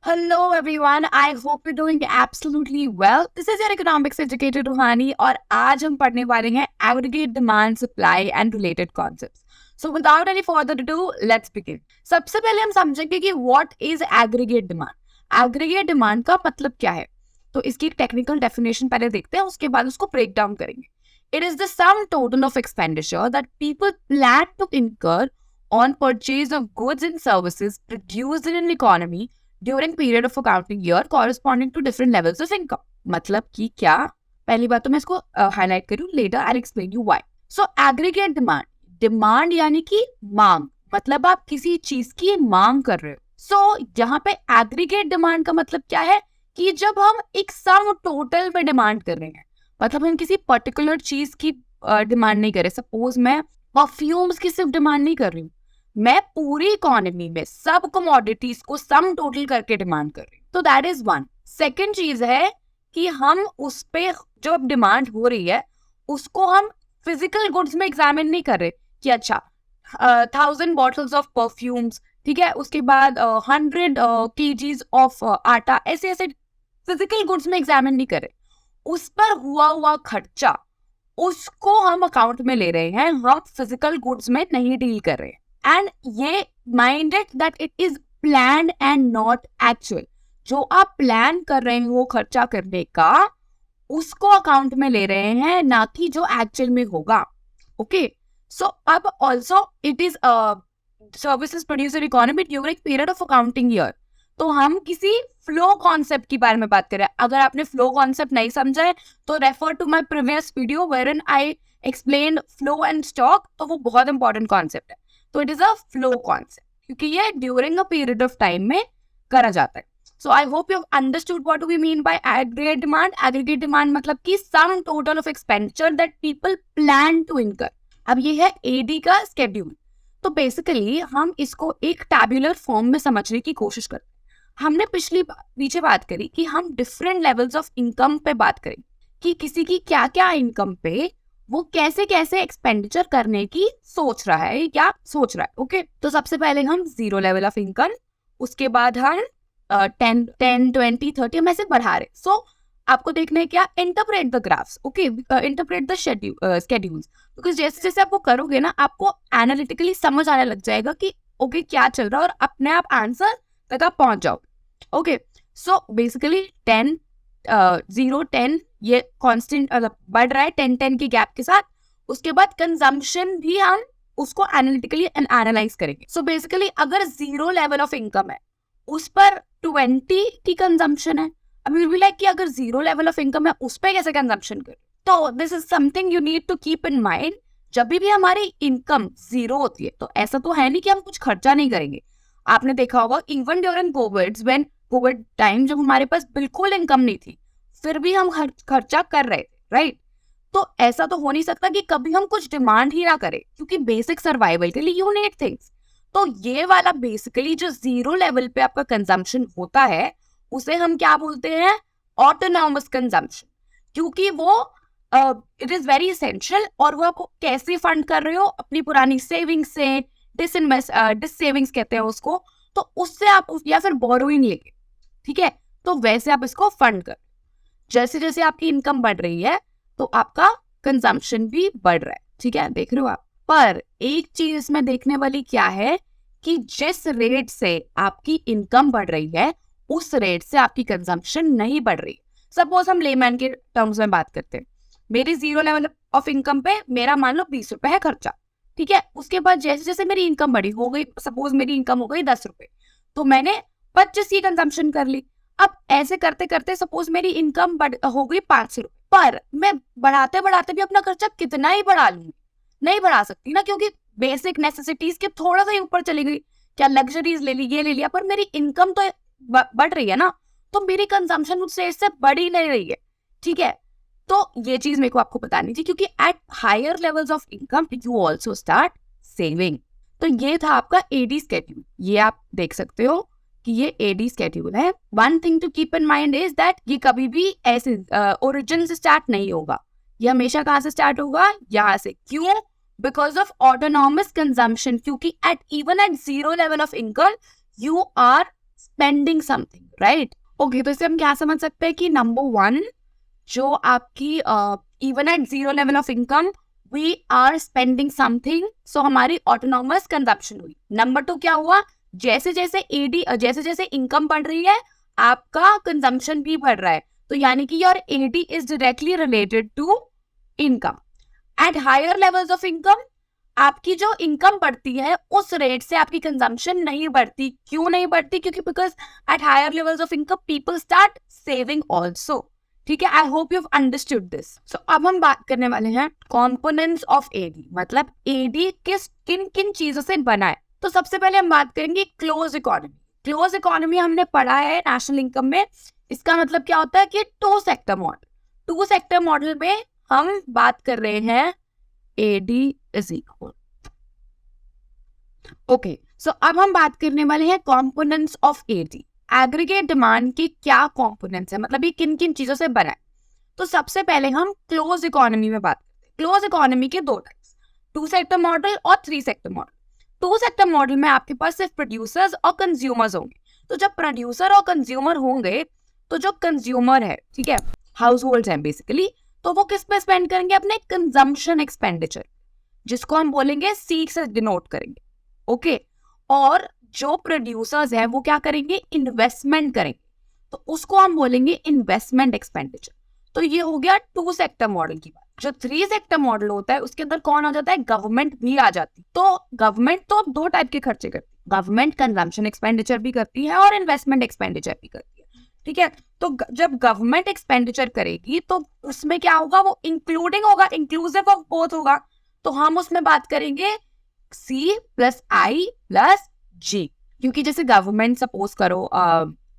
Hello everyone, I hope you're doing absolutely well. This is your economics educator रूहानी और आज हम पढ़ने वाले हैं aggregate demand, supply and related concepts. So without any further ado, let's begin. सबसे पहले हम समझेंगे कि what is aggregate demand. Aggregate demand का मतलब क्या है? तो इसकी एक टेक्निकल डेफिनेशन पहले देखते हैं, उसके बाद उसको ब्रेक डाउन करेंगे. It is the sum total of expenditure that people plan to incur on purchase of goods and services produced in an economy during period of accounting year corresponding to different levels of income. मतलब कि क्या, पहली बात तो मैं इसको highlight करूं, later I explain you why. So aggregate demand, demand यानी कि मांग, मतलब आप किसी चीज की मांग कर रहे हो. सो यहाँ पे एग्रीगेट डिमांड का मतलब क्या है कि जब हम एक सम टोटल में डिमांड कर रहे हैं, मतलब हम किसी पर्टिकुलर चीज की डिमांड नहीं कर रहे. सपोज मैं परफ्यूम्स की सिर्फ डिमांड नहीं कर रही हूँ, मैं पूरी इकोनॉमी में सब कमोडिटीज को सम टोटल करके डिमांड कर रही हूँ. तो दैट इज वन. सेकंड चीज है कि हम उस पे जो डिमांड हो रही है उसको हम फिजिकल गुड्स में एग्जामिन नहीं कर रहे कि अच्छा 1000 बॉटल्स ऑफ परफ्यूम्स, ठीक है, उसके बाद 100 kgs ऑफ आटा, ऐसे ऐसे फिजिकल गुड्स में एग्जामिन नहीं कर रहे. उस पर हुआ खर्चा उसको हम अकाउंट में ले रहे हैं, हम फिजिकल गुड्स में नहीं डील कर रहे हैं. एंड ये minded that it is plan and not actual. जो आप प्लान कर रहे हो खर्चा करने का, उसको अकाउंट में ले रहे हैं, ना कि जो एक्चुअल में होगा. ओके, सो अब also it is services producer economy during period of accounting year. तो हम किसी फ्लो कॉन्सेप्ट की बारे में बात कर रहे हैं. अगर आपने फ्लो कॉन्सेप्ट नहीं समझा है तो refer to my previous video wherein I explain flow and stock. तो वो बहुत इंपॉर्टेंट कॉन्सेप्ट है. तो it is a flow concept क्योंकि ये during a period of time में करा जाता है. So I hope you understood what do we mean by aggregate demand. Aggregate demand मतलब कि sum total of expenditure that people plan to incur. अब ये है एडी का स्केड्यूल. तो बेसिकली हम इसको एक टैब्यूलर फॉर्म में समझने की कोशिश करते हैं. हमने पीछे बात करी कि हम डिफरेंट लेवल्स ऑफ इनकम पे बात करें कि किसी की क्या क्या इनकम पे वो कैसे कैसे एक्सपेंडिचर करने की सोच रहा है या सोच रहा है. ओके, तो सबसे पहले हम 0 लेवल ऑफ इनकम, उसके बाद हम 10, 20, 30 हम ऐसे बढ़ा रहे. सो आपको देखना है क्या, interpret the graphs. Okay, interpret the schedules. Because जैसे जैसे आप वो करोगे ना, आपको एनालिटिकली समझ आने लग जाएगा कि ओके क्या चल रहा है और अपने आप आंसर तक आप पहुंच जाओ. ओके, सो बेसिकली 10, 0, 10 ये कांस्टेंट बढ़ रहा है 10-10 के गैप के साथ. उसके बाद कंजम्पशन भी हम उसको एनालिटिकली एनालाइज करेंगे. सो बेसिकली अगर 0 लेवल ऑफ इनकम है, उस पर 20 की कंजम्पशन है. अब यू विल बी लाइक कि अगर 0 लेवल ऑफ इनकम है उस पर कैसे कंजम्पशन करें. तो this is something you need to keep in mind. जब भी हमारी इनकम 0 होती है तो ऐसा तो है नहीं कि हम कुछ खर्चा नहीं करेंगे. आपने देखा होगा इवन ड्यूरिंग कोविड टाइम जब हमारे पास बिल्कुल इनकम नहीं थी, फिर भी हम खर्चा कर रहे थे, राइट. तो ऐसा तो हो नहीं सकता कि कभी हम कुछ डिमांड ही ना करें, क्योंकि बेसिक सर्वाइवल के लिए यू नीड थिंग्स. तो ये वाला बेसिकली जो 0 लेवल पे आपका कंजम्पशन होता है उसे हम क्या बोलते हैं, ऑटोनॉमस कंजम्पशन. क्योंकि वो इट इज वेरी इसेंशियल और वो आप कैसे फंड कर रहे हो, अपनी पुरानी सेविंग से, डिस सेविंग्स कहते हैं उसको, तो उससे आप या फिर बोरोइंग लेके, ठीक है, तो वैसे आप इसको फंड कर. जैसे जैसे आपकी इनकम बढ़ रही है तो आपका कंजम्पशन भी बढ़ रहा है, ठीक है, देख रहे हो आप. पर एक चीज इसमें देखने वाली क्या है कि जिस रेट से आपकी इनकम बढ़ रही है उस रेट से आपकी कंजम्पशन नहीं बढ़ रही. सपोज हम लेमैन के टर्म्स में बात करते हैं, मेरी 0 लेवल ऑफ इनकम पे मेरा मान लो 20 रुपए है खर्चा, ठीक है. उसके बाद जैसे जैसे मेरी इनकम बढ़ी हो गई, सपोज मेरी इनकम हो गई 10 रुपए, तो मैंने 25 की कंजम्पशन कर ली. अब ऐसे करते करते सपोज मेरी इनकम हो गई 500 रुपए, पर मैं बढ़ाते बढ़ाते भी अपना खर्चा कितना ही बढ़ा लूंगी, नहीं बढ़ा सकती ना, क्योंकि बेसिक नेसेसिटीज के थोड़ा सा ही ऊपर चली गई, क्या लग्जरीज ले ली, ये ले लिया, पर मेरी इनकम तो बढ़ रही है ना, तो मेरी कंजम्पशन उससे इससे बढ़ ही नहीं रही है, ठीक है. तो ये चीज मेरे को आपको बतानी थी, क्योंकि at higher levels of income you also start saving. तो ये था आपका एडी स्केड्यूल. ये आप देख सकते हो कि ये एडी स्केड्यूल है. One thing to keep in mind is that ये कभी भी ऐसे ओरिजिन से स्टार्ट नहीं होगा. ये हमेशा कहाँ से स्टार्ट होगा, यहाँ से. क्यों? Because of autonomous consumption. क्योंकि at 0 level of income you are spending something, right? Okay, तो इसे हम क्या समझ सकते हैं कि नंबर 1, जो आपकी even at 0 level of income we are spending something, so हमारी ऑटोनॉमस कंजप्शन हुई। नंबर 2 क्या हुआ, जैसे जैसे इनकम बढ़ रही है आपका कंजम्पशन भी बढ़ रहा है, तो यानी कि your AD is directly related to income. At higher levels of income आपकी जो इनकम बढ़ती है उस रेट से आपकी कंजम्पशन नहीं बढ़ती। क्यों नहीं बढ़ती? क्योंकि because at higher levels of income people start saving also. ठीक है, I hope you have understood this. So अब हम बात करने वाले हैं कॉम्पोनेंट्स ऑफ एडी, मतलब एडी किन किन चीजों से बना है। तो सबसे पहले हम बात करेंगे क्लोज इकोनॉमी। क्लोज इकोनॉमी हमने पढ़ा है नेशनल इनकम में। इसका मतलब क्या होता है कि 2 सेक्टर मॉडल। 2 सेक्टर मॉडल में हम बात कर रहे हैं AD is equal। ओके, सो अब हम बात करने वाले हैं components of AD। Aggregate demand के क्या कंपोनेंट्स है, मतलब ये किन किन चीजों से बना है। तो सबसे पहले हम क्लोज इकोनॉमी में बात करते हैं। क्लोज इकोनॉमी के 2 टाइप्स, 2 सेक्टर मॉडल और 3 सेक्टर मॉडल। 2 सेक्टर मॉडल में आपके पास सिर्फ प्रोड्यूसर्स और कंज्यूमर्स होंगे। तो जब प्रोड्यूसर और कंज्यूमर होंगे तो जो कंज्यूमर है, ठीक है, हाउस होल्ड है बेसिकली, तो वो किस पे स्पेंड करेंगे? अपने कंजम्पशन एक्सपेंडिचर, जिसको हम बोलेंगे C से डिनोट करेंगे। ओके, और जो प्रोड्यूसर्स हैं वो क्या करेंगे? इन्वेस्टमेंट करेंगे, तो उसको हम बोलेंगे इन्वेस्टमेंट एक्सपेंडिचर। तो ये हो गया 2 सेक्टर मॉडल की बात। जो 3 सेक्टर मॉडल होता है उसके अंदर कौन आ जाता है? गवर्नमेंट भी आ जाती। तो गवर्नमेंट तो 2 टाइप के खर्चे करती है, गवर्नमेंट कंजम्पशन एक्सपेंडिचर भी करती है और इन्वेस्टमेंट एक्सपेंडिचर भी करती है। ठीक है, तो जब गवर्नमेंट एक्सपेंडिचर करेगी तो उसमें क्या होगा? वो इंक्लूडिंग होगा, इंक्लूसिव ऑफ बोथ होगा। तो हम उसमें बात करेंगे C + I + G, क्योंकि जैसे गवर्नमेंट सपोज करो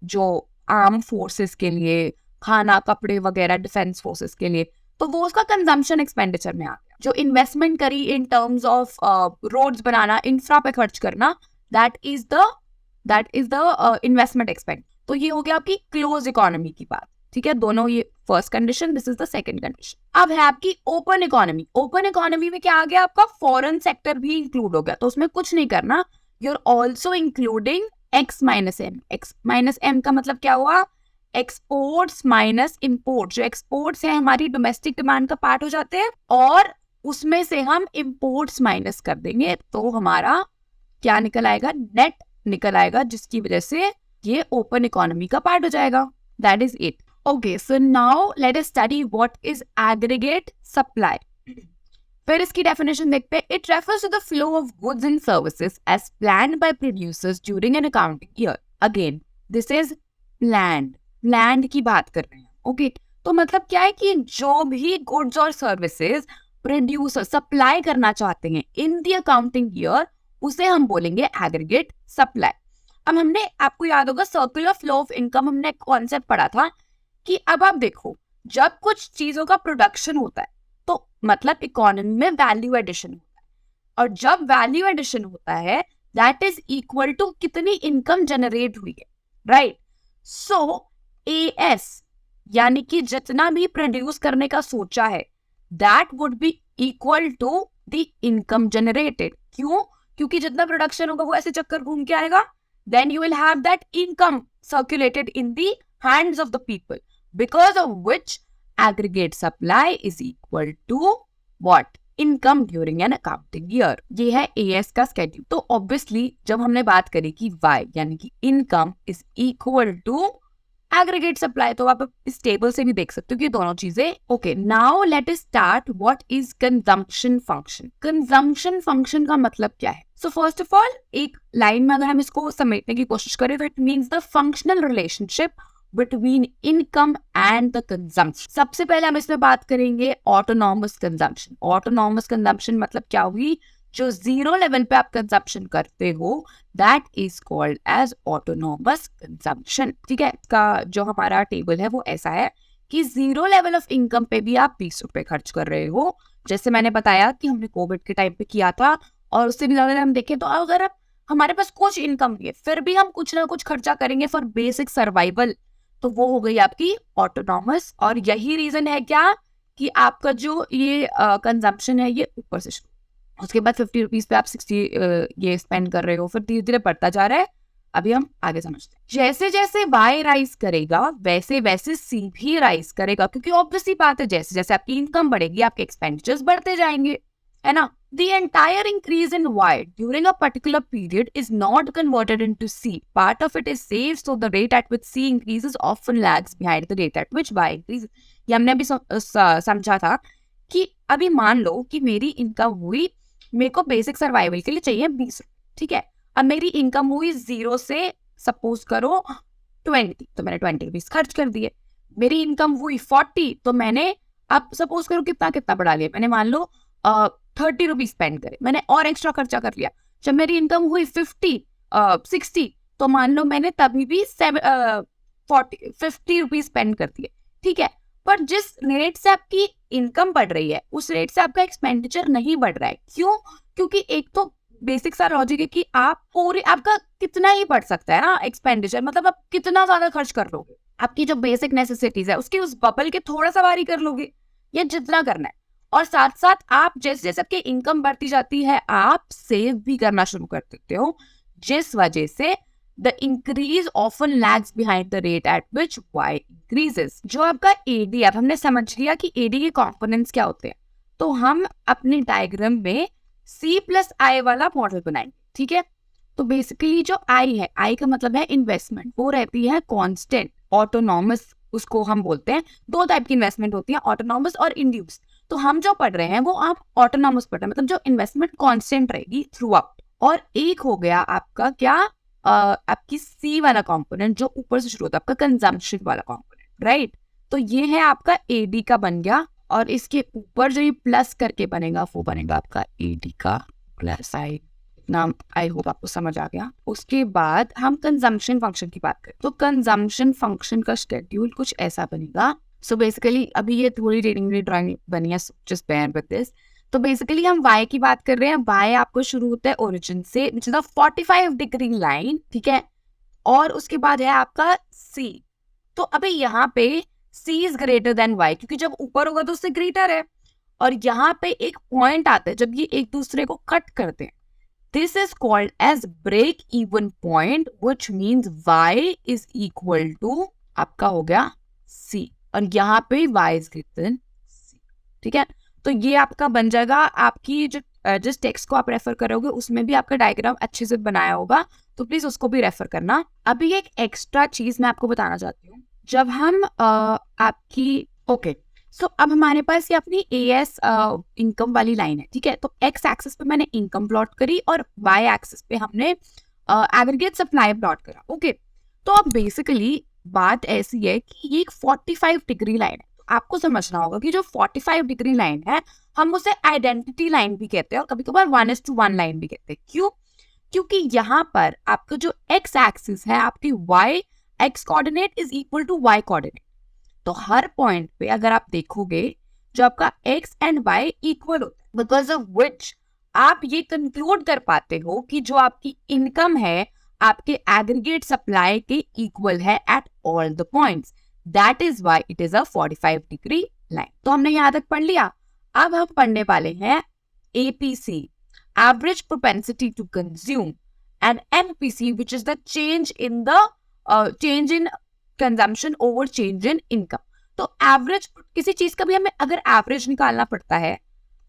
जो आर्म फोर्सेस के लिए खाना कपड़े वगैरह, डिफेंस फोर्सेस के लिए, तो वो उसका कंजम्पशन एक्सपेंडिचर में आ गया। जो इन्वेस्टमेंट करी इन टर्म्स ऑफ रोड्स बनाना, इंफ्रा पे खर्च करना, that is the investment expend. तो ये हो गया आपकी क्लोज इकोनॉमी की बात। ठीक है, दोनों ये first condition, this is the second condition. अब है आपकी ओपन इकोनॉमी। ओपन इकोनॉमी में क्या आ गया? आपका फॉरेन सेक्टर भी इंक्लूड हो गया। तो उसमें कुछ नहीं करना, you are also including X - M। X - M का मतलब क्या हुआ? Exports minus import. जो एक्सपोर्ट्स है हमारी डोमेस्टिक डिमांड का पार्ट हो जाते हैं, और उसमें से हम इम्पोर्ट्स माइनस कर देंगे, तो हमारा क्या निकल आएगा? नेट निकल आएगा, जिसकी वजह से ये ओपन इकोनॉमी का पार्ट हो जाएगा। That is it. Okay, so now let us study what is aggregate supply. फिर इसकी डेफिनेशन देखते हैं। It refers to the flow of goods and services as planned by producers during an accounting year. Again this is planned की बात कर रहे हैं। Okay, तो मतलब क्या है कि जो भी गुड्स और सर्विसेज प्रोड्यूसर सप्लाई करना चाहते हैं इन द अकाउंटिंग ईयर, उसे हम बोलेंगे एग्रीगेट सप्लाई। अब हमने, आपको याद होगा सर्कुलर फ्लो ऑफ इनकम, हमने कॉन्सेप्ट पढ़ा था कि अब आप देखो, जब कुछ चीजों का प्रोडक्शन होता है तो मतलब इकोनॉमी में वैल्यू एडिशन होता है, और जब वैल्यू एडिशन होता है दैट इज इक्वल टू कितनी इनकम जनरेट हुई है, राइट? सो AS यानी कि जितना भी प्रोड्यूस करने का सोचा है that would be equal to the income generated. क्यों? क्योंकि जितना प्रोडक्शन होगा वो ऐसे चक्कर घूम के आएगा, then you will have that income circulated in the hands of the people, because of which aggregate supply is equal to what? Income during an accounting year। ये है AS का schedule। तो obviously जब हमने बात करी कि Y यानी कि income is equal to aggregate supply, तो आप इस टेबल से भी देख सकते हो कि दोनों चीजें। Okay, now let us start what is consumption function. Consumption function का मतलब क्या है? सो फर्स्ट ऑफ ऑल, एक लाइन में अगर हम इसको समेटने की कोशिश करें तो it means the functional relationship between income and the consumption. सबसे पहले हम इसमें बात करेंगे ऑटोनॉमस कंजम्पशन। ऑटोनॉमस कंजम्पशन मतलब क्या हुई? जो 0 लेवल पे आप कंजम्पशन करते हो that is called as autonomous consumption. ठीक है, इसका जो हमारा टेबल है वो ऐसा है कि 0 लेवल ऑफ इनकम पे भी आप 20 रुपए खर्च कर रहे हो, जैसे मैंने बताया कि हमने कोविड के टाइम पे किया था। और उससे भी ज्यादा हम देखें तो अगर हमारे पास कुछ इनकम नहीं है फिर भी हम कुछ ना कुछ खर्चा करेंगे फॉर बेसिक सर्वाइवल, तो वो हो गई आपकी ऑटोनॉमस। और यही रीजन है क्या कि आपका जो ये कंजम्पशन है ये ऊपर से उसके बाद 50 रुपीज पे आप 60 ये स्पेंड कर रहे हो, फिर धीरे धीरे बढ़ता जा रहा है अभी हम आगे समझते हैं। जैसे जैसे y राइज करेगा वैसे वैसे c भी राइज करेगा, क्योंकि ऑब्वियसली बात है जैसे जैसे आपकी इनकम बढ़ेगी आपके एक्सपेंडिचर्स बढ़ते जाएंगे, है ना। The entire increase in y during a particular period is not converted into c. Part of it is saved, so the rate at which c increases often lags behind the rate at which y increases. ये हमने अभी समझा था कि अभी मान लो कि मेरी इनकम हुई, मेरे को बेसिक सर्वाइवल के लिए चाहिए 20, ठीक है। अब मेरी इनकम हुई 0 से सपोज करो 20, तो मैंने 20 रुपीज खर्च कर दिए। मेरी इनकम हुई 40, तो मैंने अब सपोज करो कितना कितना बढ़ा लिया, मैंने मान लो 30 रुपीज स्पेंड करे, मैंने और एक्स्ट्रा खर्चा कर लिया। जब मेरी इनकम हुई 60, तो मान लो मैंने तभी भी 50 रुपीज स्पेंड कर दिए, ठीक है। पर जिस रेट से आपकी इनकम बढ़ रही है उस रेट से आपका एक्सपेंडिचर नहीं बढ़ रहा है। क्यों? क्योंकि एक तो बेसिक सा लॉजिक है कि आप पूरे आपका कितना ही बढ़ सकता है ना एक्सपेंडिचर, मतलब आप कितना ज्यादा खर्च कर लोगे, आपकी जो बेसिक नेसेसिटीज है उसकी उस बबल के थोड़ा सा बारी कर लोगे, ये जितना करना है। और साथ साथ आप जैसे जैसे आपकी इनकम बढ़ती जाती है आप सेव भी करना शुरू कर देते हो, जिस वजह से the increase often lags behind the rate at which y increases. जो आपका AD, अब हमने समझ लिया कि AD के कंपोनेंट्स क्या होते हैं, तो हम अपने डायग्राम में C+I वाला मॉडल बनाएंगे, ठीक है। तो बेसिकली जो I है, I का मतलब है इन्वेस्टमेंट, वो रहती है कांस्टेंट, ऑटोनॉमस उसको हम बोलते हैं। दो टाइप की इन्वेस्टमेंट होती है, ऑटोनॉमस और इंड्यूस्ड। तो हम जो पढ़ रहे हैं वो आप ऑटोनॉमस पढ़ रहे हैं, मतलब जो इन्वेस्टमेंट कांस्टेंट रहेगी थ्रू आउट। और एक हो गया आपका क्या, आपकी C वाला कंपोनेंट जो ऊपर से शुरू होता है, आपका कंजम्पशन वाला कंपोनेंट, राइट। तो ये है आपका AD का बन गया, और इसके ऊपर जो ये प्लस करके बनेगा वो बनेगा आपका AD का प्लस I। नाम आई होप आपको समझ आ गया। उसके बाद हम कंजम्पशन फंक्शन की बात करें तो कंजम्पशन फंक्शन का शेड्यूल कुछ ऐसा बनेगा। सो बेसिकली अभी ये थोड़ी रीडिंग ड्राइंग बनी है, जस्ट बेयर विद दिस। तो बेसिकली हम y की बात कर रहे हैं, y आपको शुरू होता है ओरिजिन से, which is the 45 degree line, ठीक है। और उसके बाद है आपका c। तो अभी यहाँ पे c is greater then y, क्योंकि जब ऊपर होगा तो उससे ग्रेटर है। और यहाँ पे एक पॉइंट आता है जब ये एक दूसरे को कट करते हैं, this is called as break even point, which means y is equal to आपका हो गया c, और यहाँ पे y is greater than c, ठीक है। तो ये आपका बन जाएगा, आपकी जो जिस टेक्स्ट को आप रेफर करोगे उसमें भी आपका डायग्राम अच्छे से बनाया होगा, तो प्लीज उसको भी रेफर करना। अभी एक एक्स्ट्रा चीज मैं आपको बताना चाहती हूँ, जब हम आपकी सो अब हमारे पास ये अपनी AS इनकम वाली लाइन है, ठीक है। तो x एक्सिस पे मैंने इनकम प्लॉट करी और y एक्सिस पे हमने एग्रीगेट सप्लाई प्लॉट करा, ओके। तो अब बेसिकली बात ऐसी है कि ये एक 45 डिग्री लाइन है। आपको समझना होगा कि जो 45 डिग्री लाइन है हम उसे आइडेंटिटी लाइन भी कहते हैं, और कभी कभार 1:1 लाइन भी कहते हैं। क्यों? क्योंकि यहाँ पर आपका जो x एक्सिस है, आपकी y x coordinate is equal to y coordinate. तो हर पॉइंट पे अगर आप देखोगे जो आपका x एंड y इक्वल होता है, बिकॉज ऑफ विच आप ये कंक्लूड कर पाते हो कि जो आपकी इनकम है आपके एग्रीगेट सप्लाई के इक्वल है at all the points. That is why it is a 45 degree line. तो हमने यहाँ तक पढ़ लिया। अब हम पढ़ने वाले हैं APC, average propensity to consume, and MPC, which is the change in consumption over change in income. तो एवरेज किसी चीज का भी हमें अगर एवरेज निकालना पड़ता है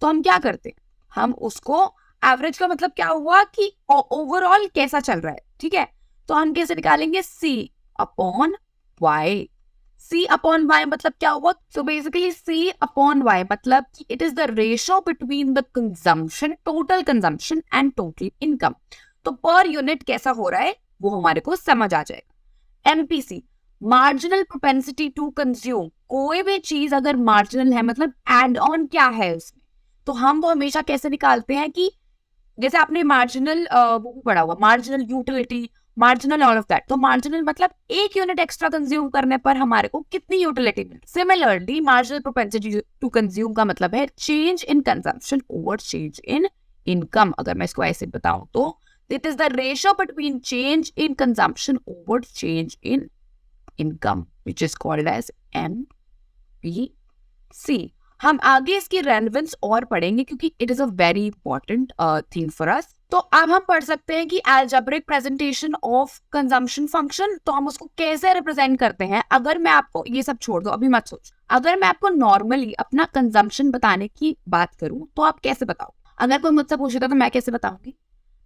तो हम क्या करते हैं, हम उसको एवरेज का मतलब क्या हुआ कि ओवरऑल कैसा चल रहा है, ठीक है। तो हम कैसे निकालेंगे, C upon Y। C upon y मतलब क्या हुआ, so basically C upon y मतलब कि it is the ratio between the consumption, total consumption and total income। तो पर यूनिट कैसा हो रहा है वो हमारे को समझ आ जाएगा। MPC marginal propensity to consume, कोई भी चीज अगर मार्जिनल है मतलब एड ऑन क्या है उसमें, तो हम वो हमेशा कैसे निकालते हैं कि जैसे आपने मार्जिनल वो भी पढ़ा हुआ, marginal utility, marginal all of that. तो मार्जिनल मतलब एक यूनिट एक्स्ट्रा कंज्यूम करने पर हमारे को कितनी यूटिलिटी मिलती। Similarly marginal propensity to consume का मतलब है change in consumption over change in income. अगर मैं इसको ऐसे बताऊं तो it is the ratio between change in consumption over change in income, which is called as MPC। हम आगे इसकी रेलेवेंस और पढ़ेंगे क्योंकि it is a very important thing for us. तो अब हम पढ़ सकते हैं कि algebraic presentation of consumption function, तो हम उसको कैसे रिप्रेजेंट करते हैं। अगर मैं आपको ये सब छोड़ दो, अभी मत सोच, अगर मैं आपको नॉर्मली अपना कंजम्पशन बताने की बात करूं तो आप कैसे बताओ? अगर कोई मुझसे पूछेगा तो मैं कैसे बताऊंगी?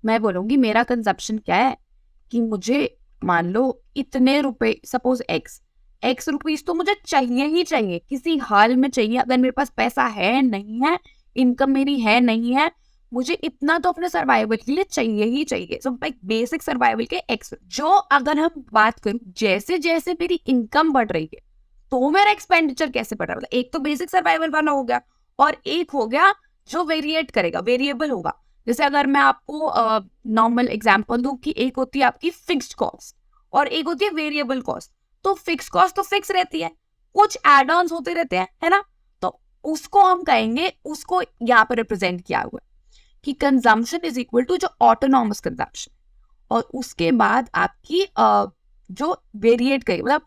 मैं बोलूंगी मेरा कंजम्पशन क्या है कि मुझे मान लो इतने रुपए, सपोज एक्स रुपीज तो मुझे चाहिए ही चाहिए, किसी हाल में चाहिए। अगर मेरे पास पैसा है नहीं है, इनकम मेरी है नहीं है, मुझे इतना तो अपने सर्वाइवल के लिए चाहिए ही चाहिए। सो बेसिक सर्वाइवल के एक्स, जो अगर हम बात करूं जैसे जैसे मेरी इनकम बढ़ रही है तो मेरा एक्सपेंडिचर कैसे बढ़ रहा है। एक तो बेसिक सर्वाइवल वाला हो गया, और एक हो गया जो वेरिएट करेगा, वेरिएबल होगा। जैसे अगर मैं आपको नॉर्मल एग्जांपल दूं कि एक होती है आपकी फिक्स्ड कॉस्ट और एक होती है वेरिएबल कॉस्ट। तो फिक्स कॉस्ट तो फिक्स रहती है, कुछ एड ऑन्स होते रहते हैं, है ना। तो उसको हम कहेंगे, उसको यहाँ पर रिप्रेजेंट किया हुआ है कि कंजम्पशन इज इक्वल टू जो ऑटोनॉमस कंजम्पशन, और उसके बाद आपकी जो वेरिएट करेगी, मतलब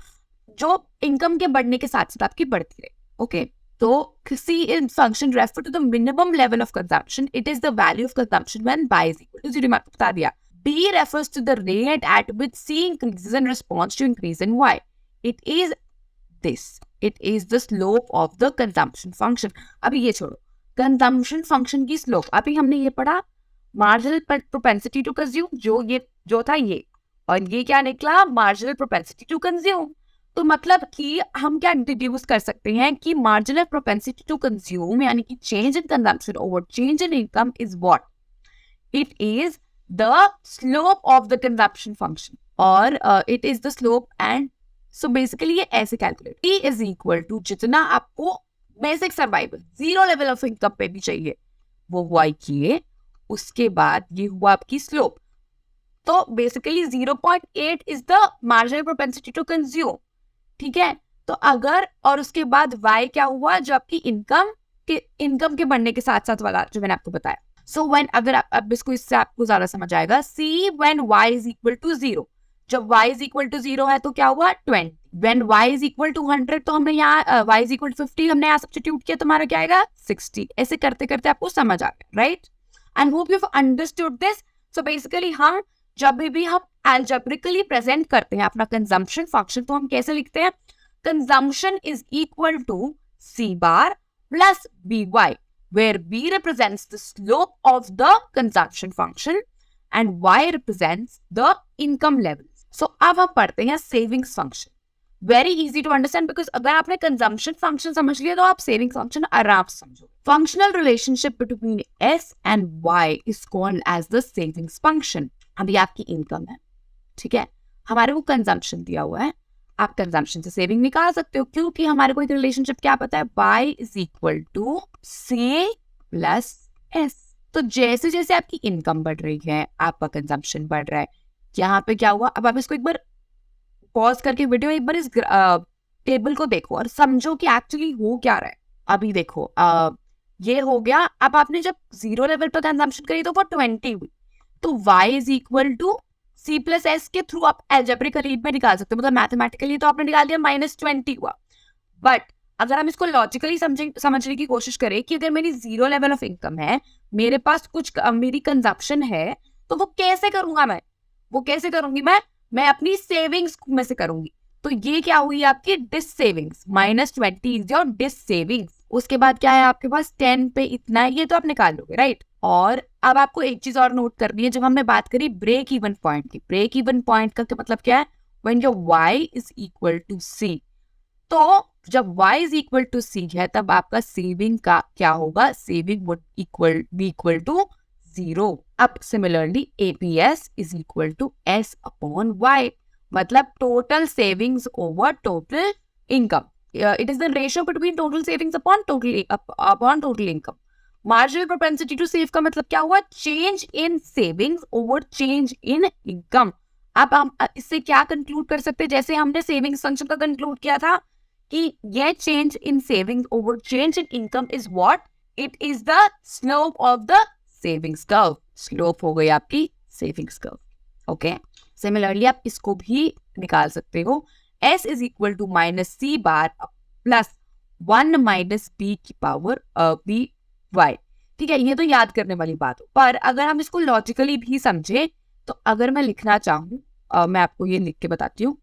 जो इनकम के बढ़ने के साथ साथ आपकी बढ़ती रहे। ओके, तो C in function refer to the minimum level of consumption. It is the value of consumption when Y is equal to 0. मैं आपको बता दिया। B refers to the rate at which C increases in response to increase in Y. It is this. It is the slope of the consumption function. अभी ये छोड़ो, consumption function की slope अभी हमने ये पढ़ा, मार्जिनल प्रोपेंसिटी टू कंज्यूम, जो था ये, और ये क्या निकला, मार्जिनल प्रोपेंसिटी टू कंज्यूम। तो मतलब कि हम क्या डिड्यूस कर सकते हैं कि मार्जिनल प्रोपेंसिटी टू कंज्यूम यानी कि change in consumption over change in income is what, it is the slope of the consumption function, और it is the slope. And so basically ये ऐसे calculate, E is equal to जितना आपको basic survival zero level of income पे भी चाहिए वो Y किए, उसके बाद ये हुआ आपकी स्लोप। तो basically 0.8 is the marginal propensity to consume, ठीक है। तो अगर, और उसके बाद y क्या हुआ, जो आपकी इनकम के बढ़ने के साथ साथ वाला जो मैंने आपको बताया। सो व्हेन, अगर अब इसको, इससे आपको ज्यादा समझ आएगा, see when y is equal to 0, जब y इज इक्वल टू 0 है तो क्या हुआ 20, when y is equal to 100 तो हमने यहाँ y इज इक्वल टू 50 हमने यहाँ सब्स्टिट्यूट किया, तुम्हारा क्या आएगा 60। ऐसे करते करते आपको समझ आ गया, right. And hope you have understood this. So basically हम जब भी हम algebraically प्रेजेंट करते हैं अपना कंजम्पशन फंक्शन तो हम कैसे लिखते हैं, consumption is equal to C bar plus BY, where B represents the slope of the consumption function and Y represents the income level. So अब हम पढ़ते हैं savings function. Very easy to understand, because अगर आपने consumption function समझ लिया तो आप सेविंग फंक्शन आराम से समझो। Functional relationship between S and Y is called as the savings function. अभी आपकी इनकम है, ठीक है, हमारे को कंजम्पशन दिया हुआ है, आप कंजम्पशन से सेविंग निकाल सकते हो क्योंकि हमारे को एक रिलेशनशिप क्या पता है, y is equal to C plus S। तो जैसे जैसे आपकी इनकम बढ़ रही है आपका कंजम्पशन बढ़ रहा है। यहाँ पे क्या हुआ, अब आप इसको एक बार पॉज करके वीडियो एक बार इस टेबल को देखो और समझो कि एक्चुअली हो क्या रहा है। अभी देखो ये हो गया, अब आपने जब 0 लेवल पर कंजम्पशन करी तो वो 20 हुई, तो y is equal to C plus S के थ्रू आप एल्जेब्रिक रीड में निकाल सकते हो, मतलब मैथमेटिकली तो आपने निकाल दिया -20 हुआ। बट अगर हम इसको लॉजिकली समझने की कोशिश करें कि अगर मेरी 0 लेवल ऑफ इनकम है, मेरे पास कुछ मेरी कंजम्पशन है, तो वो कैसे करूंगा मैं अपनी सेविंग्स में से करूंगी। तो ये क्या हुई आपकी dissavings, -20 is your dissavings. उसके बाद क्या है आपके पास 10 पे इतना है, ये तो आप निकाल लोगे, राइट। और अब आपको एक चीज और नोट करनी है, जब हमने बात करी ब्रेक इवन पॉइंट की, ब्रेक इवन पॉइंट का मतलब क्या है, when your y is equal to C। तो जब y is equal to C है तब आपका सेविंग का क्या होगा, saving would be equal to 0। अब similarly APS is equal to S upon Y, मतलब total savings over total income. It is the ratio between total savings upon total income. Marginal propensity to save का मतलब क्या हुआ, change in savings over change in income. अब हम इससे क्या conclude कर सकते हैं, जैसे हमने सेविंग्स फंक्शन का कंक्लूड किया था कि ये change in savings over change in income is what, it is the slope of the savings curve. Slope हो गई आपकी सेविंग्स कर्व। ओके, सिमिलरली आप इसको भी निकाल सकते हो, S is equal to minus C bar plus 1 minus B की पावर BY, ठीक है, ये तो याद करने वाली बात हो। पर अगर हम इसको लॉजिकली भी समझे तो अगर मैं लिखना चाहूँ, मैं आपको ये लिख के बताती हूँ।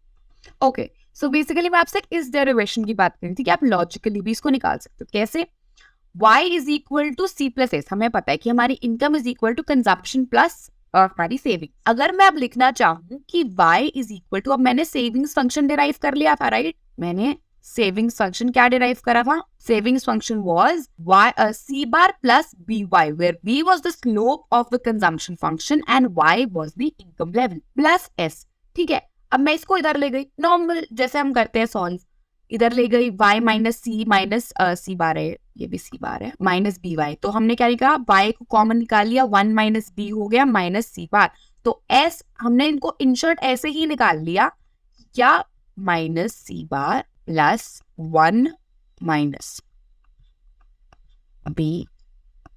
ओके, सो बेसिकली मैं आपसे इस डेरिवेशन की बात करी थी कि आप लॉजिकली भी इसको निकाल सकते हो। कैसे? y is equal to C plus S. हमें पता है कि हमारी income is equal to consumption plus हमारी सेविंग। अगर मैं अब लिखना चाहूँ कि y इज इक्वल टू, अब मैंने सेविंग्स फंक्शन डिराइव कर लिया था, राइट? मैंने सेविंग्स फंक्शन क्या डिराइव करा था? Savings function was c bar plus by, where b was the slope of the consumption function and y was the income level plus s। ठीक है, अब मैं इसको इधर ले गई, नॉर्मल जैसे हम करते हैं सॉल्व, इधर ले गई y माइनस सी बार है, ये भी सी बार है, माइनस बी वाई। तो हमने क्या लिखा? y को कॉमन निकाल लिया, 1 माइनस बी हो गया माइनस सी बार। तो s हमने इनको इंशर्ट ऐसे ही निकाल लिया, क्या? माइनस सी बार प्लस 1 माइनस बी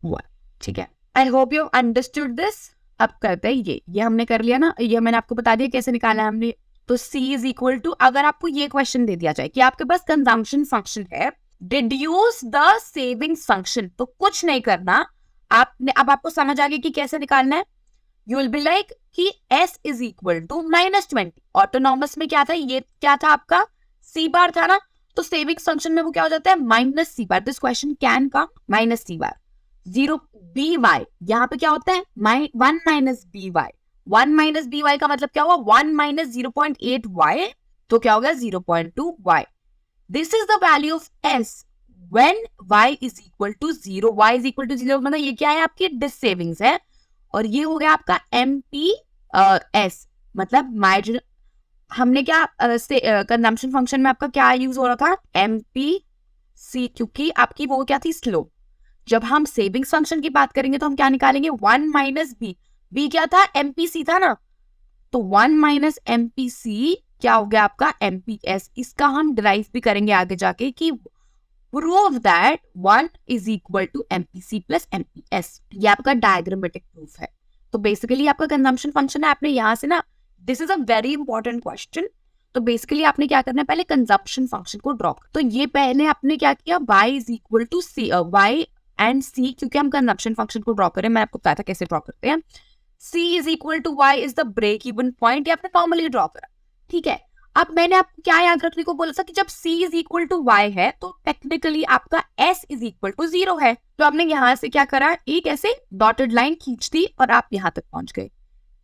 वाई। ठीक है, I hope you understood this. अब करते हैं ये हमने कर लिया ना, ये मैंने आपको बता दिया कैसे निकाला हमने। तो c इज इक्वल टू, अगर आपको ये क्वेश्चन दे दिया जाए कि आपके पास कंजम्पशन फंक्शन है, डिड्यूस द सेविंग्स फंक्शन, तो कुछ नहीं करना आपने। अब आपको समझ आ गया कि कैसे निकालना है। यू विल बी लाइक कि s is equal to -20। Autonomous में क्या था? ये क्या था आपका? c बार था ना, तो सेविंग्स फंक्शन में वो क्या हो जाता है? Minus C bar. This question can का minus C bar. 0 B Y, यहाँ पे क्या होता है? 1 minus B Y. 1 minus B Y का मतलब क्या हुआ? 1 माइनस 0.8 वाई, तो क्या हो गया? 0.2 Y. This is the value of s when y is equal to 0। y is equal to 0 मतलब ये क्या है? आपकी डिस सेविंग्स है। और ये हो गया आपका MPS, मतलब मार्जिन। हमने क्या कंजम्पशन फंक्शन में आपका क्या यूज हो रहा था? MPC, क्योंकि आपकी वो क्या थी? स्लोप। जब हम सेविंग्स फंक्शन की बात करेंगे तो हम क्या निकालेंगे? 1 माइनस बी। बी क्या था? MPC था ना, तो 1 माइनस MPC क्या हो गया आपका? MPS। इसका हम डिराइव भी करेंगे आगे जाके कि prove that 1 is equal to MPC plus MPS। ये आपका डायग्रामेटिक प्रूफ है। तो बेसिकली आपका कंजम्पशन फंक्शन है। आपने यहाँ से ना, this is a very important question. तो बेसिकली आपने क्या करना है? पहले कंजम्पशन फंक्शन को ड्रॉ कर। तो ये पहले आपने क्या किया? y is equal to C, y and c, क्योंकि हम कंजम्पशन फंक्शन को ड्रॉ करें, मैं आपको बताया था कैसे ड्रॉ करते हैं। c is equal to y is the break even point, या आपने नॉर्मली ड्रॉ करा। ठीक है, अब मैंने आपको क्या याद रखने को बोला था कि जब c is equal to y है तो टेक्निकली आपका s इज इक्वल टू 0 है। तो आपने यहां से क्या करा? एक ऐसे डॉटेड लाइन खींच दी और आप यहां तक पहुंच गए।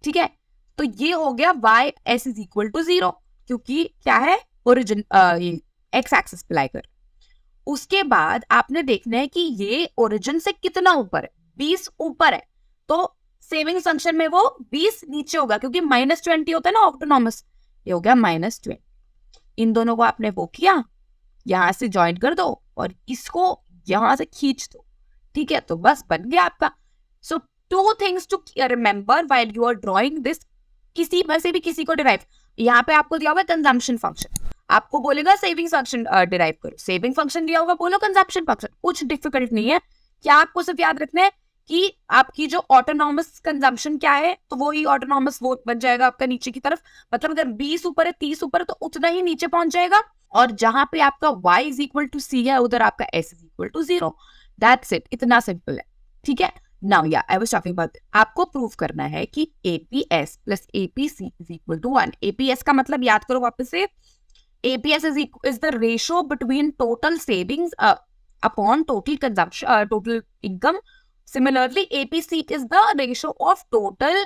ठीक है, तो ये हो गया y s is equal to 0, क्योंकि क्या है? ओरिजिन एक्स एक्सिस पे लाई कर। उसके बाद आपने देखना है कि ये ओरिजिन से कितना ऊपर है? 20 ऊपर है, तो सेविंग फंक्शन में वो 20 नीचे होगा, क्योंकि -20 होता है ना ऑटोनॉमस। ये हो गया -20। इन दोनों को आपने वो किया, यहां से ज्वाइन कर दो और इसको यहां से खींच दो। ठीक है, तो बस बन गया आपका। So 2 things to remember while you are drawing this. किसी में से भी किसी को डिराइव, यहाँ पे आपको दिया हुआ कंजम्पशन फंक्शन, आपको बोलेगा सेविंग फंक्शन डिराइव करो। सेविंग फंक्शन दिया होगा, बोलो कंजम्पशन फंक्शन। कुछ डिफिकल्ट नहीं है। क्या आपको सिर्फ याद रखना है कि आपकी जो ऑटोनॉमस कंजम्पशन क्या है, तो वो ही ऑटोनॉमस वो बन जाएगा आपका नीचे की तरफ। मतलब अगर 20 ऊपर है, 30 ऊपर है, तो उतना ही नीचे पहुंच जाएगा। और जहां पे आपका y is equal to c है, उधर आपका s is equal to 0। That's it, इतना सिंपल है। ठीक है, नाउ या आई वाज टॉकिंग अबाउट, आपको प्रूव करना है कि APS plus APC is equal to 1। APS का मतलब याद करो वापस से, APS is the ratio between total savings upon total consumption, total income. Similarly, APC is the ratio of total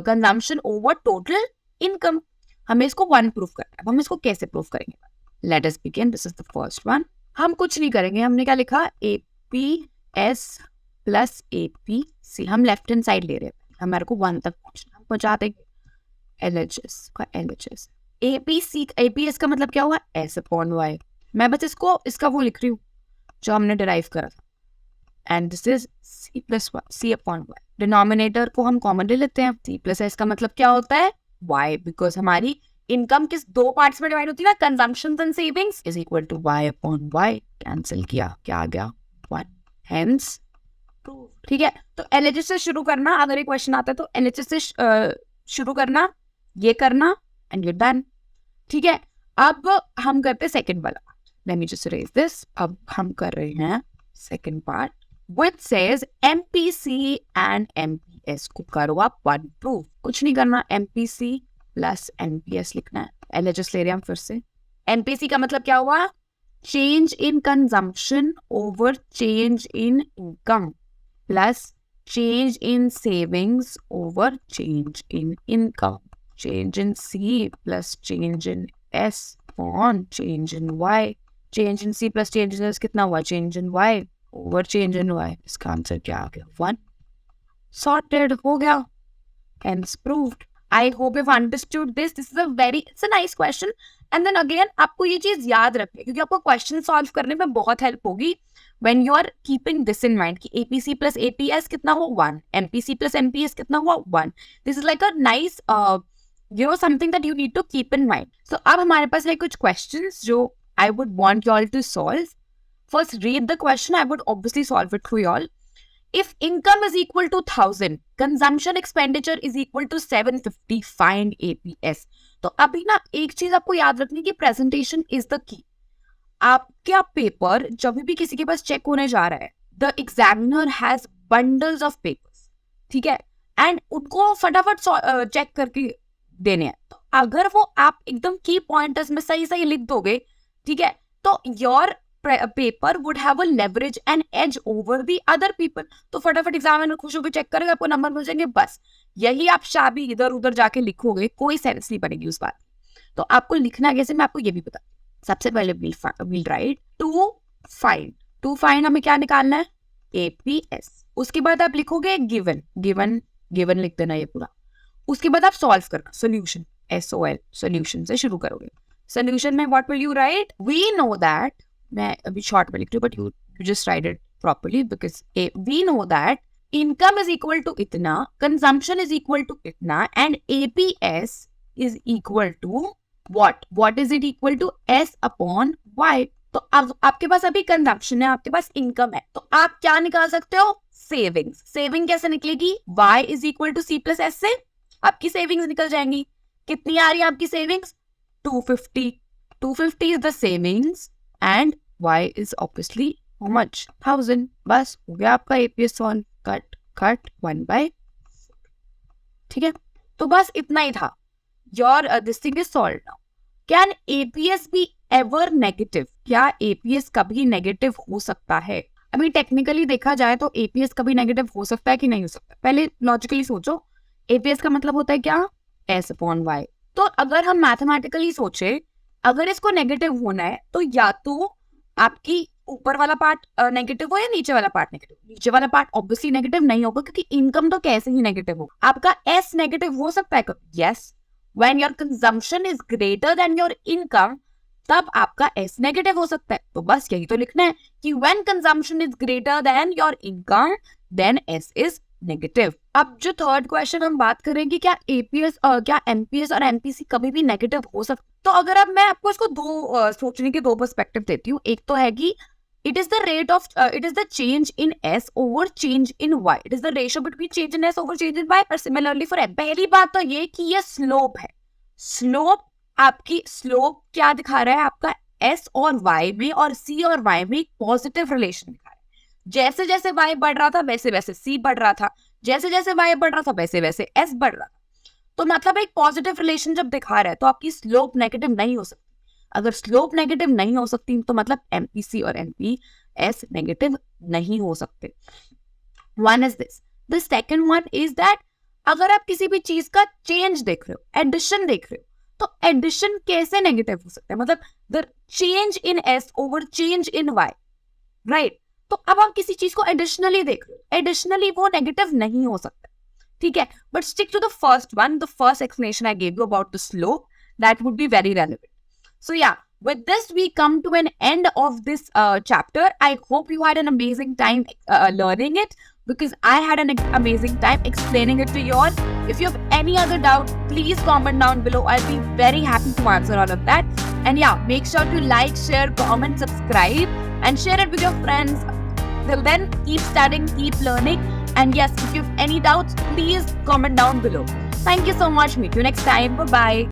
consumption over total income. हमें इसको 1 प्रूफ करना है। हम इसको कैसे प्रूफ करेंगे? Let us begin. This is the first one. हम कुछ नहीं करेंगे। हमने क्या लिखा? APS plus APC। हम लेफ्ट हैंड साइड ले रहे हैं, हमारे को 1 तक पहुंचना। हम पहुंचा देंगे LHS का LHS। APS का मतलब क्या हुआ? S upon Y। मैं बस इसका वो लिख रही हूँ जो हमने डिराइव करा था। And this is C plus Y, C upon Y। Denominator को हम कॉमन ले लेते हैं। C प्लस S का मतलब क्या होता है? Y, बिकॉज हमारी इनकम किस 2 पार्ट्स में डिवाइड होती है ना, consumption and savings, is equal to Y upon Y। Cancel किया, क्या आ गया? 1। हेंस ठीक है, तो LHS से शुरू करना। अगर एक क्वेश्चन आता है तो LHS से शुरू करना, ये करना, एंड यू डन। ठीक है, अब हम करते हैं सेकंड वाला। Let me just erase this. अब हम कर रहे हैं second part. which says MPC and MPS को करो आप वन प्रूफ. कुछ नहीं करना, MPC प्लस MPS लिखना है. LHS ले रहे हैं हम फिर से. MPC का मतलब क्या हुआ? Change in consumption over change in income plus change in savings over change in income. Change in C plus change in S on change in Y. Change in C plus change in S कितना हुआ? Change in Y over change in Y. इसका answer क्या आ गया? 1. Sorted, हो गया. Hence proved. I hope you've understood this. This is it's a nice question. And then again, आपको ये चीज याद रखनी है क्योंकि आपको क्वेश्चन सॉल्व करने में बहुत हेल्प होगी when you are keeping this in mind कि APC plus APS कितना हुआ? 1. MPC plus MPS कितना हुआ? 1. This is like a nice something that you need to keep in mind. So अब हमारे पास है कुछ questions जो I would want you all to solve. First, read the question. I would obviously solve it for you all. If income is equal to 1,000, consumption expenditure is equal to 750, find APS. तो अभी ना एक चीज आपको याद रखनी कि presentation is the key. आपका पेपर जब भी किसी के पास चेक होने जा रहा है, the examiner has bundles of papers, ठीक है, and उनको फटाफट चेक करके देने हैं. तो अगर वो आप एकदम की पॉइंटर्स में सही सही लिख दोगे, ठीक है, तो your paper would have a leverage and edge over the other people. तो फटाफट एग्जामिनर खुश होकर चेक करेगा, आपको नंबर मिल जाएंगे. बस यही आप शाबी इधर उधर जाके लिखोगे, कोई सेंस नहीं बनेगी उस बात. तो आपको लिखना कैसे, मैं आपको ये भी बता. सबसे पहले we'll write to find हमें क्या निकालना है? APS. उसके बाद आप लिखोगे given लिख देना ये पूरा. उसके बाद आप सॉल्व करना, सोल्यूशन, SOL, सोल्यूशन से शुरू करोगे. सोल्यूशन में what will you write? We know that, मैं अभी शॉर्ट में लिख रही हूँ, but you just write it properly because we know that income is equal to इतना, consumption is equal to इतना, and APS is equal to what? What is it equal to? S upon Y. तो अब आपके पास अभी consumption है, आपके पास income है, तो आप क्या निकाल सकते हो? सेविंग्स. सेविंग कैसे निकलेगी? Y is equal to C plus S से आपकी सेविंग्स निकल जाएंगी. कितनी आ रही है आपकी savings? 250. 250 is the savings and Y is obviously how much? 1000. बस हो गया आपका APS सॉल्व. कट 1/4. ठीक है, तो बस इतना ही था. Your this thing is solved now. Can APS be ever negative? क्या APS कभी नेगेटिव हो सकता है? अभी टेक्निकली देखा जाए तो APS कभी नेगेटिव हो सकता है कि नहीं हो सकता? पहले लॉजिकली सोचो. APS का मतलब होता है क्या? S upon Y. तो अगर हम मैथमेटिकली सोचे, अगर इसको नेगेटिव होना है तो या तो आपकी ऊपर वाला पार्ट नेगेटिव हो या नीचे वाला पार्ट नेगेटिव. नीचे वाला पार्ट ऑब्वियसली नेगेटिव नहीं होगा क्योंकि इनकम तो कैसे ही नेगेटिव हो. आपका S नेगेटिव हो सकता है कभी? Yes. When your consumption is greater than your income, तब आपका S नेगेटिव हो सकता है. तो बस यही तो लिखना है कि when consumption is greater than your income, then S is negative. अब जो थर्ड क्वेश्चन हम बात करेंगे, क्या APS क्या MPS और MPC कभी भी नेगेटिव हो सकता है? तो अगर अब मैं आपको इसको सोचने के दो पर्सपेक्टिव देती हूँ. एक तो है कि it is the change in S over change in Y. It is the ratio between change in S over change in Y. और similarly for M. पहली बात तो ये कि ये स्लोप है. स्लोप, आपकी स्लोप क्या दिखा रहा है? आपका S और Y में और C और Y में एक पॉजिटिव रिलेशन दिखा रहा है. जैसे जैसे Y बढ़ रहा था वैसे वैसे C बढ़ रहा था, जैसे जैसे Y बढ़ रहा था वैसे वैसे S बढ़ रहा था. तो मतलब एक पॉजिटिव रिलेशन जब दिखा रहा है तो आपकी स्लोप नेगेटिव नहीं हो सकती. अगर स्लोप नेगेटिव नहीं हो सकती तो मतलब MPC और MPS नेगेटिव नहीं हो सकते. One is this. The second one is that अगर आप किसी भी चीज का चेंज देख रहे हो, एडिशन देख रहे हो, तो एडिशन कैसे नेगेटिव हो सकता है? मतलब the change in S over change in Y, right? तो अब आप किसी चीज को एडिशनली देख रहे हो, एडिशनली वो नेगेटिव नहीं हो सकता. ठीक है, but stick to the first one, the first explanation I gave you about the slope, that would be very relevant. So yeah, with this we come to an end of this chapter. I hope you had an amazing time learning it because I had an amazing time explaining it to you all. If you have any other doubt, please comment down below. I'll be very happy to answer all of that. And yeah, make sure to like, share, comment, subscribe and share it with your friends. Till then, keep studying, keep learning. And yes, if you have any doubts, please comment down below. Thank you so much. Meet you next time. Bye-bye.